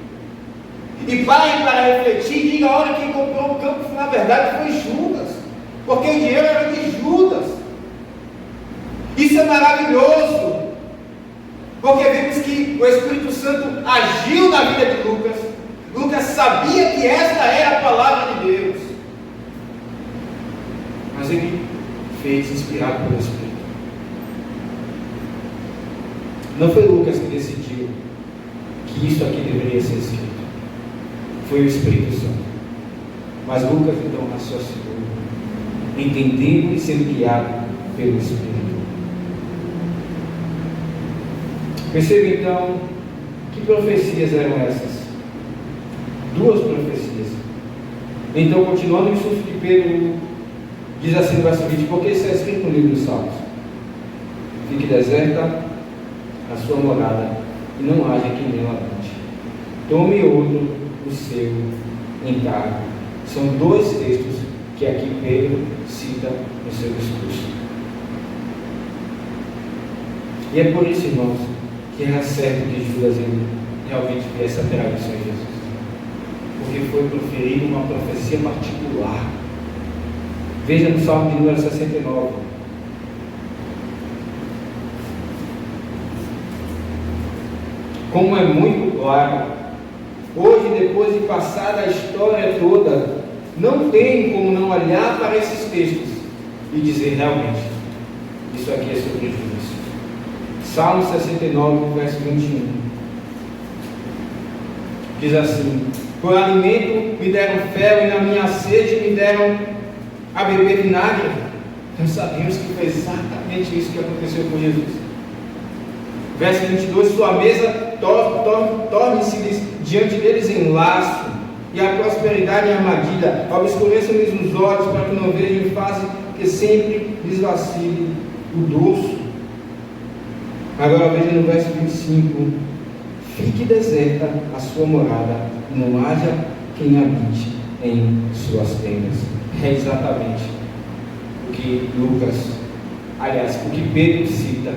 e pare para refletir e diga: olha, quem comprou o campo na verdade foi Judas, porque o dinheiro era de Judas. Isso é maravilhoso, porque vemos que o Espírito Santo agiu na vida de Lucas. Lucas sabia que esta era a palavra de Deus, mas ele fez inspirado pelo Espírito. Não foi Lucas que decidiu que isso aqui deveria ser escrito, foi o Espírito Santo. Mas Lucas então raciocinou, entendendo e sendo guiado pelo Espírito. Perceba então que profecias eram essas? Duas profecias. Então, continuando o discurso de Pedro, diz assim no verso 20: porque isso é escrito no livro dos Salmos: fique deserta a sua morada, e não haja quem nela habite. Tome outro o seu encargo. São dois textos que aqui Pedro cita no seu discurso. E é por isso, irmãos, que era certo que Judas realmente viesse a ter a missão de Jesus, porque foi proferida uma profecia particular. Veja no Salmo de número 69. Como é muito claro, hoje, depois de passada a história toda, não tem como não olhar para esses textos e dizer: realmente, isso aqui é sobre Judas. Salmo 69, verso 21, diz assim: por alimento me deram fel, e na minha sede me deram a beber vinagre. Nós sabemos que foi exatamente isso que aconteceu com Jesus. Verso 22: sua mesa torne-se diante deles em laço, e a prosperidade em armadilha. Obscureçam-lhes os olhos, para que não vejam, e façam que sempre lhes vacile o dorso. Agora veja no verso 25: fique deserta a sua morada, não haja quem habite em suas tendas. É exatamente o que o que Pedro cita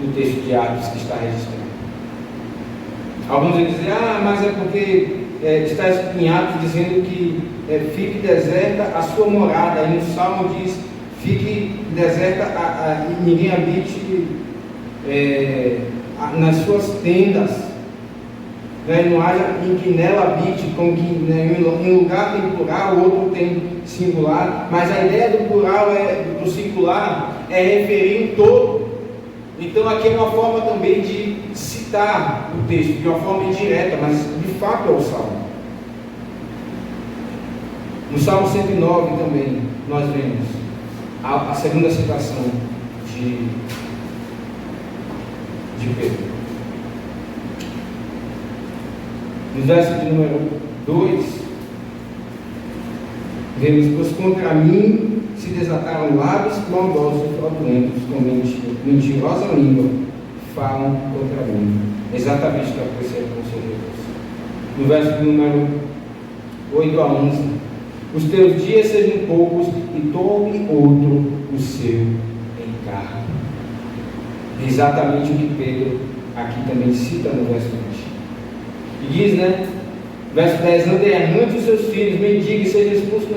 no texto de Atos que está registrado. Alguns vão dizer, mas é porque está em Atos dizendo que fique deserta a sua morada, e no Salmo diz, fique deserta e ninguém habite nas suas tendas. Não haja em que nela habite, como que em lugar tem plural, o outro tem singular, mas a ideia do plural, do singular, é referir um todo. Então aqui é uma forma também de citar o texto, de uma forma indireta, mas de fato é o Salmo. No Salmo 109 também, nós vemos a segunda citação de Pedro. No verso de número 2, vemos: pois contra mim se desataram lábios maldosos e fraudulentos, com mentirosa língua falam contra mim. Exatamente o que aconteceu com o Senhor Jesus. No verso de número 8 a 11: os teus dias sejam poucos e torne outro o seu encargo. Exatamente o que Pedro aqui também cita no verso 20. E diz, verso 10: ande errante os seus filhos, mendigue, seja expulso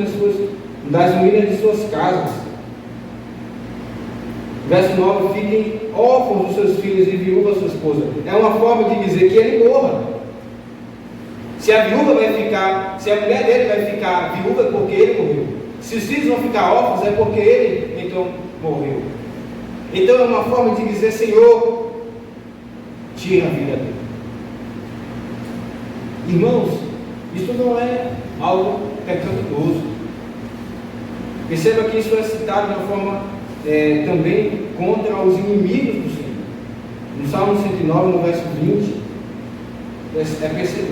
das ruínas de suas casas. Verso 9: fiquem órfãos dos seus filhos e viúva sua esposa. É uma forma de dizer que ele morra. Se a viúva vai ficar, se a mulher dele vai ficar viúva, é porque ele morreu. Se os filhos vão ficar órfãos, é porque ele então morreu. Então é uma forma de dizer: Senhor, tira a vida dele. Irmãos, isso não é algo pecaminoso. Perceba que isso é citado de uma forma também contra os inimigos do Senhor. No Salmo 109, no verso 20,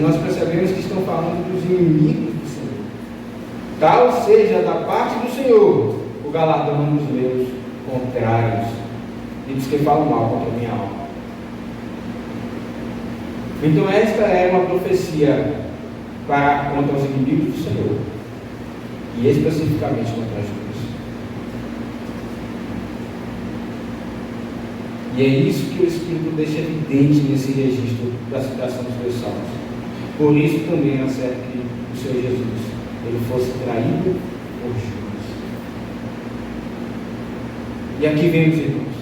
nós percebemos que estão falando dos inimigos do Senhor. Tal seja da parte do Senhor o galardão dos meus contrários, e dos que falam mal contra a minha alma. Então esta é uma profecia contra os inimigos do Senhor, e especificamente contra Judas. E é isso que o Espírito deixa evidente nesse registro da citação dos dois salmos. Por isso também é certo que o Senhor Jesus ele fosse traído por Judas. E aqui vem, os irmãos,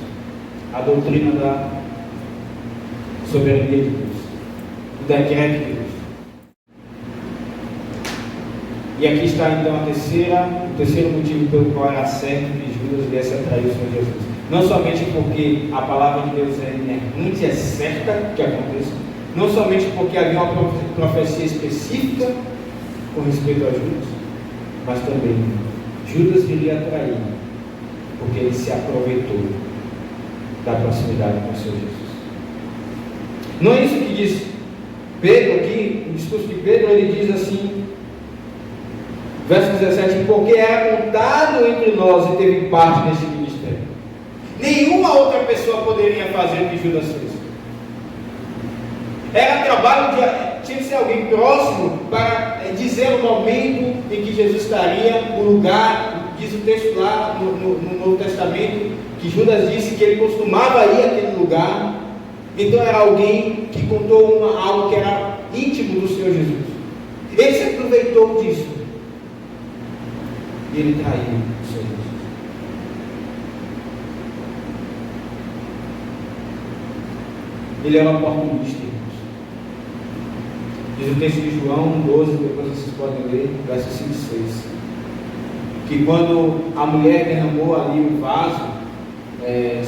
a doutrina da soberania de Deus, do decreto de Deus. E aqui está então o terceiro motivo pelo qual era certo que Judas viesse a trair o Senhor Jesus. Não somente porque a palavra de Deus é inerrante, é certa que aconteça, não somente porque havia uma profecia específica com respeito a Judas, mas também Judas viria a trair, porque ele se aproveitou da proximidade com o Senhor Jesus. Não é isso que diz Pedro aqui, no discurso de Pedro, ele diz assim, verso 17: porque é contado entre nós e teve parte neste ministério. Nenhuma outra pessoa poderia fazer o que Judas fez. Era trabalho tinha que ser alguém próximo para dizer o momento em que Jesus estaria, o lugar. Diz o texto lá no Novo Testamento que Judas disse que ele costumava ir àquele lugar. Então era alguém que contou algo que era íntimo do Senhor Jesus. Ele se aproveitou disso e ele traiu o Senhor Jesus. Ele era um oportunista, irmãos. Diz o texto de João 12, depois vocês podem ler, verso 5 e 6, que quando a mulher derramou ali o vaso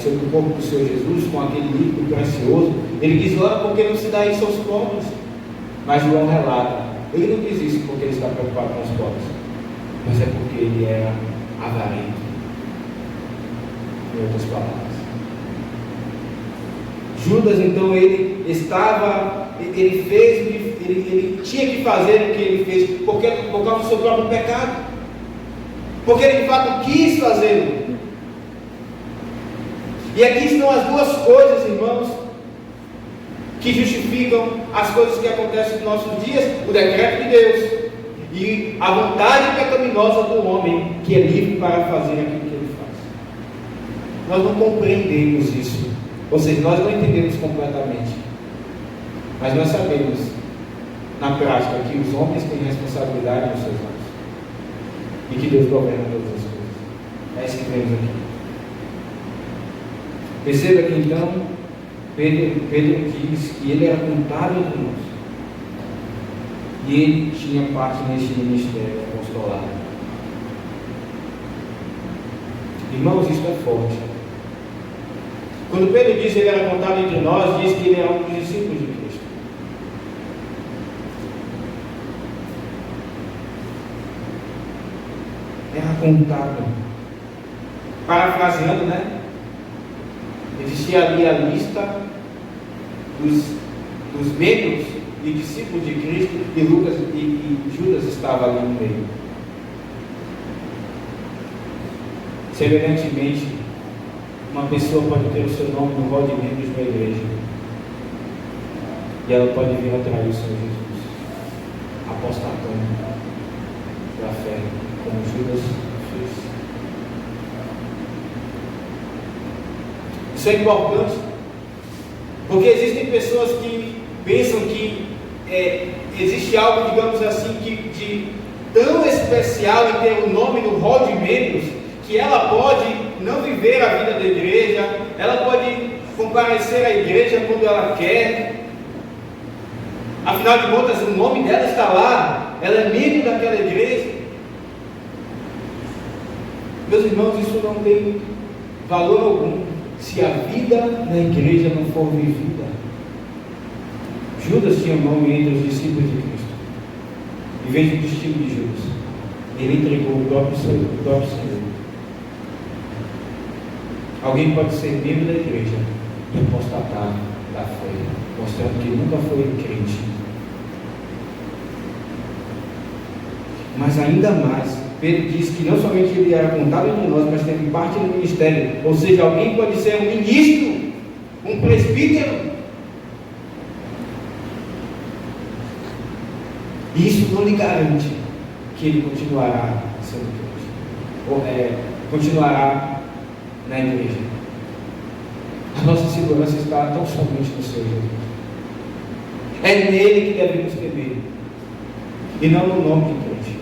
sobre o corpo do Senhor Jesus, com aquele líquido precioso, ele diz: ora, porque não se dá isso aos pobres? Mas João relata, ele não diz isso porque ele está preocupado com os pobres, mas é porque ele era avarento. Em outras palavras, Judas, então, ele tinha que fazer o que ele fez, por causa do seu próprio pecado, porque ele de fato quis fazê-lo. E aqui estão as duas coisas, irmãos, que justificam as coisas que acontecem nos nossos dias, o decreto de Deus e a vontade pecaminosa do homem, que é livre para fazer aquilo que ele faz. Nós não compreendemos isso, ou seja, nós não entendemos completamente, mas nós sabemos na prática que os homens têm responsabilidade nos seus atos e que Deus governa todas as coisas. É isso que vemos aqui. Perceba que então Pedro diz que ele era contado entre nós e ele tinha parte neste ministério apostolado. Irmãos, isso é forte. Quando Pedro diz que ele era contado entre nós, diz que ele era um dos discípulos de Cristo. Era contado. Parafraseando, né? Existia ali a lista dos membros e discípulos de Cristo, e Lucas e Judas estavam ali no meio. Semelhantemente, uma pessoa pode ter o seu nome no rol de membros da igreja e ela pode vir a trair o Senhor Jesus, apostatando da fé, como Judas fez. Isso é importante, porque existem pessoas que pensam que existe algo, digamos assim, de tão especial em ter o nome no rol de membros, que ela pode não viver a vida da igreja, ela pode comparecer à igreja quando ela quer, afinal de contas o nome dela está lá, ela é membro daquela igreja. Meus irmãos, isso não tem valor algum se a vida na igreja não for vivida. Judas tinha nome entre os discípulos de Cristo. Em vez do discípulo de Judas, ele entregou o próprio Senhor. Alguém pode ser membro da igreja e apostatar da fé, mostrando que nunca foi crente. Mas ainda mais, Pedro diz que não somente ele era contado entre nós, mas teve parte no ministério. Ou seja, alguém pode ser um ministro, um presbítero. E isso não lhe garante que ele continuará sendo crente, ou continuará na igreja. A nossa segurança está tão somente no Senhor Jesus. É nele que devemos temer, e não no nome de crente,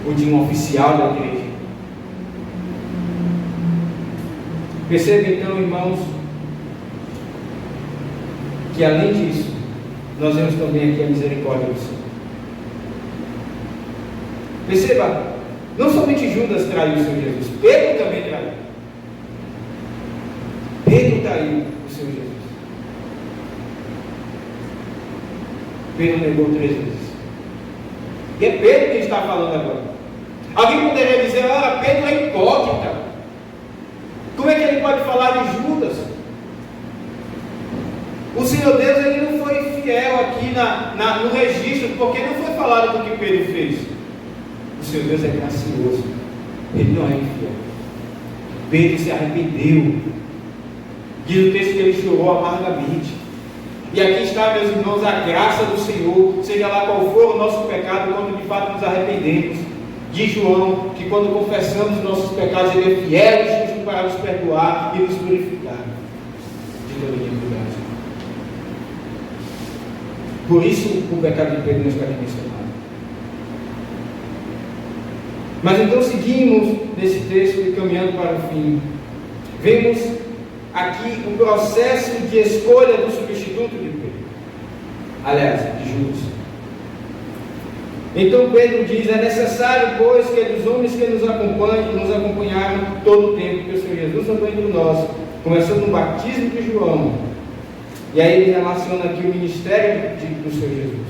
ou de um oficial da igreja. Perceba então, irmãos, que além disso, nós vemos também aqui a misericórdia do Senhor. Perceba, não somente Judas traiu o Senhor Jesus, Pedro também traiu. Pedro traiu o Senhor Jesus. Pedro negou 3 vezes. E é Pedro quem está falando agora. Alguém poderia dizer, Pedro é hipócrita. Como é que ele pode falar de Judas? O Senhor Deus, ele não foi fiel aqui no registro, porque não foi falado do que Pedro fez. O Senhor Deus é gracioso, ele não é infiel. Pedro se arrependeu. Diz o texto que ele chorou amargamente. E aqui está, meus irmãos, a graça do Senhor, seja lá qual for o nosso pecado, quando de fato nos arrependemos. Diz João que quando confessamos os nossos pecados, ele é fiel e justo para nos perdoar e nos purificar de toda iniquidade. Por isso o pecado de Pedro não está aqui mencionado. Mas então seguimos nesse texto e caminhando para o fim. Vemos aqui o processo de escolha do substituto de Pedro. Aliás, de Judas. Então Pedro diz, é necessário, pois, que dos homens que nos acompanharam todo o tempo, que o Senhor Jesus andou entre nós, começando no batismo de João, e aí ele relaciona aqui o ministério do Senhor Jesus,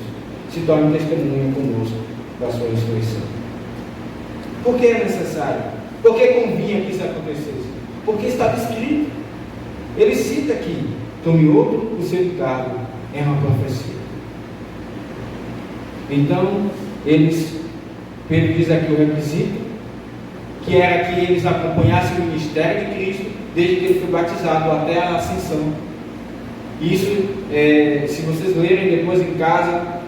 se torna testemunha conosco da sua ressurreição. Por que é necessário? Por que convinha que isso acontecesse? Porque estava escrito. Ele cita aqui, tome outro o seu encargo, é uma profecia. Então, Pedro diz aqui o requisito, que era que eles acompanhassem o ministério de Cristo, desde que ele foi batizado até a ascensão. Isso, se vocês lerem depois em casa,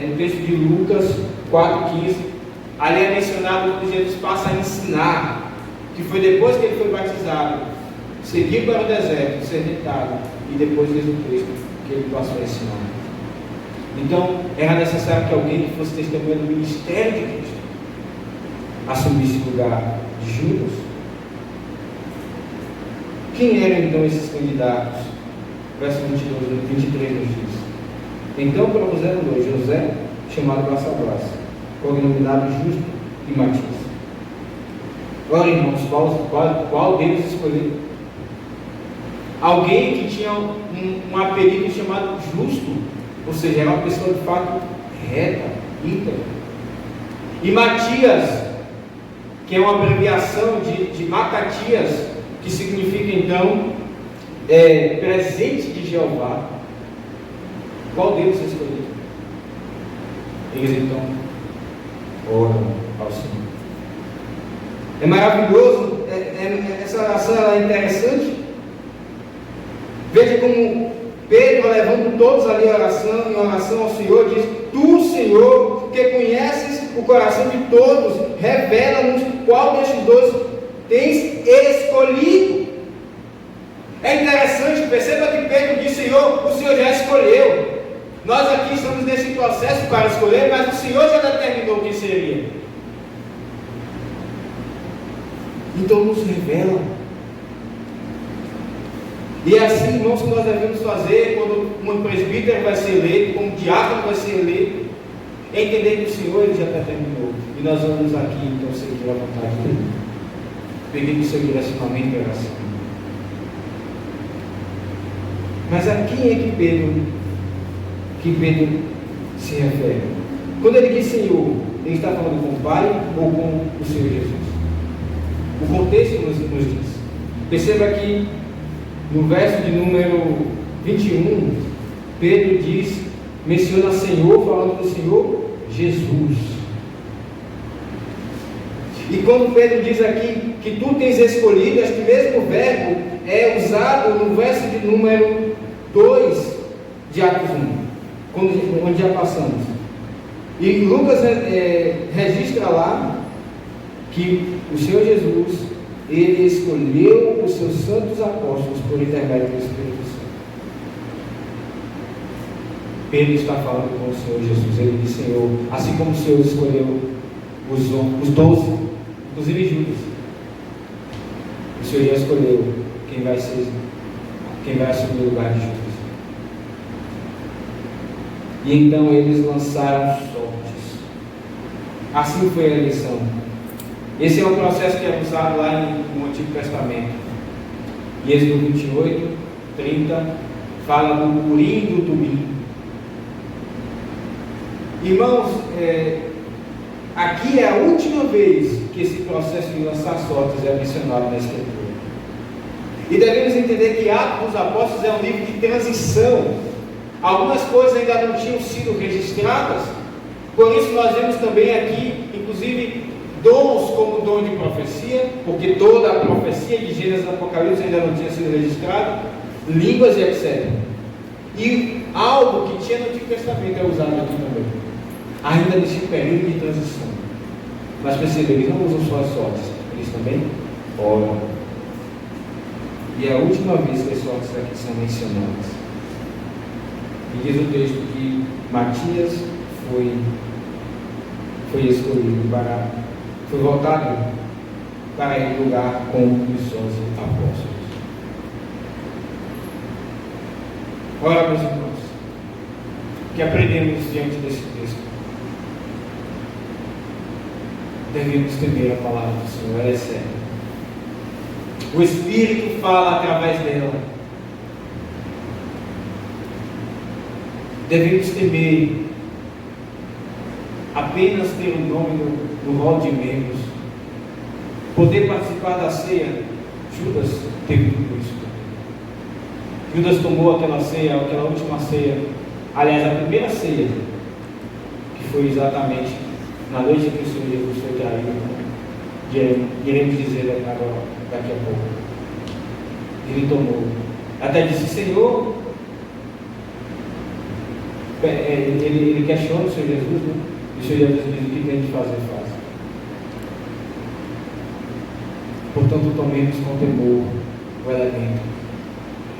no texto de Lucas 4,15, ali é mencionado que Jesus passa a ensinar, que foi depois que ele foi batizado, seguir para o deserto, ser tentado, e depois diz o texto que ele passou a ensinar. Então, era necessário que alguém que fosse testemunha do ministério de Cristo assumisse o lugar de Judas. Quem eram então esses candidatos? Verso 23 nos diz: então propuseram dois, José, chamado Barsabás, cognominado Justo, e Matias. Ora, irmãos, qual deles escolher? Alguém que tinha um apelido chamado Justo, ou seja, era uma pessoa de fato reta, íntegra. E Matias, que é uma abreviação de Matatias, que significa então presente de Jeová. Qual deles escolheu? Eles então oram ao Senhor. É maravilhoso, essa oração é interessante. Veja como Pedro, levando todos ali em oração ao Senhor, diz: tu, Senhor, que conheces o coração de todos, revela-nos qual destes dois tens escolhido. É interessante, perceba que Pedro diz: Senhor, o Senhor já escolheu. Nós aqui estamos nesse processo para escolher, mas o Senhor já determinou quem seria. Então nos revela. E é assim, irmãos, que nós devemos fazer quando um presbítero vai ser eleito, como um diácono vai ser eleito, é entender que o Senhor ele já determinou. E nós vamos aqui então seguir a vontade dele, pedindo o seu direcionamento e oração. Mas a quem é que Pedro se refere? Quando ele diz Senhor, ele está falando com o Pai ou com o Senhor Jesus? O contexto nos diz. Perceba que no verso de número 21, Pedro menciona Senhor, falando do Senhor Jesus. E quando Pedro diz aqui que tu tens escolhido, este mesmo verbo é usado no verso de número 2 de Atos 1, onde já passamos. E Lucas registra lá que o Senhor Jesus, ele escolheu os seus santos apóstolos por intermédio do Espírito Santo. Pedro está falando com o Senhor Jesus. Ele diz: Senhor, assim como o Senhor escolheu os 12, inclusive Judas, o Senhor já escolheu quem vai assumir o lugar de Judas. E então eles lançaram sortes. Assim foi a eleição. Esse é um processo que é usado lá no Antigo Testamento. E Êxodo 28, 30, fala do Urim e do Tumim. Irmãos, aqui é a última vez que esse processo de lançar sortes é mencionado na Escritura. E devemos entender que Atos dos Apóstolos é um livro de transição. Algumas coisas ainda não tinham sido registradas. Por isso nós vemos também aqui, inclusive, dons como o dom de profecia, porque toda a profecia de Gênesis e Apocalipse ainda não tinha sido registrada, línguas e etc. E algo que tinha no Antigo Testamento é usado aqui também, ainda nesse período de transição. Mas perceba, eles não usam só as sortes, eles também oram. E é a última vez que as sortes aqui são mencionadas. E diz o texto que Matias foi escolhido foi voltado para ir lugar com os 11 apóstolos. Ora, meus irmãos, o que aprendemos diante desse texto? Devemos temer a palavra do Senhor, ela é séria. O Espírito fala através dela. Devemos temer apenas ter um nome no rol de membros, poder participar da ceia. Judas teve tudo isso. Judas tomou aquela ceia, aquela última ceia, aliás, a primeira ceia, que foi exatamente na noite que o Senhor Jesus foi traído. Iremos dizer agora, daqui a pouco. Ele tomou. Até disse: Senhor, ele questiona o Senhor Jesus, né? E o Senhor Jesus diz: o que tem de fazer, faz. Portanto, tomemos com temor o elemento,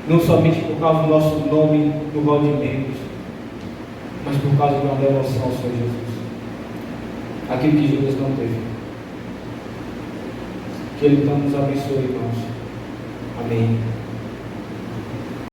não somente por causa do nosso nome no rol de membros, mas por causa de uma devoção ao Senhor Jesus, aquilo que Judas não teve. Que Ele então nos abençoe, irmãos. Amém.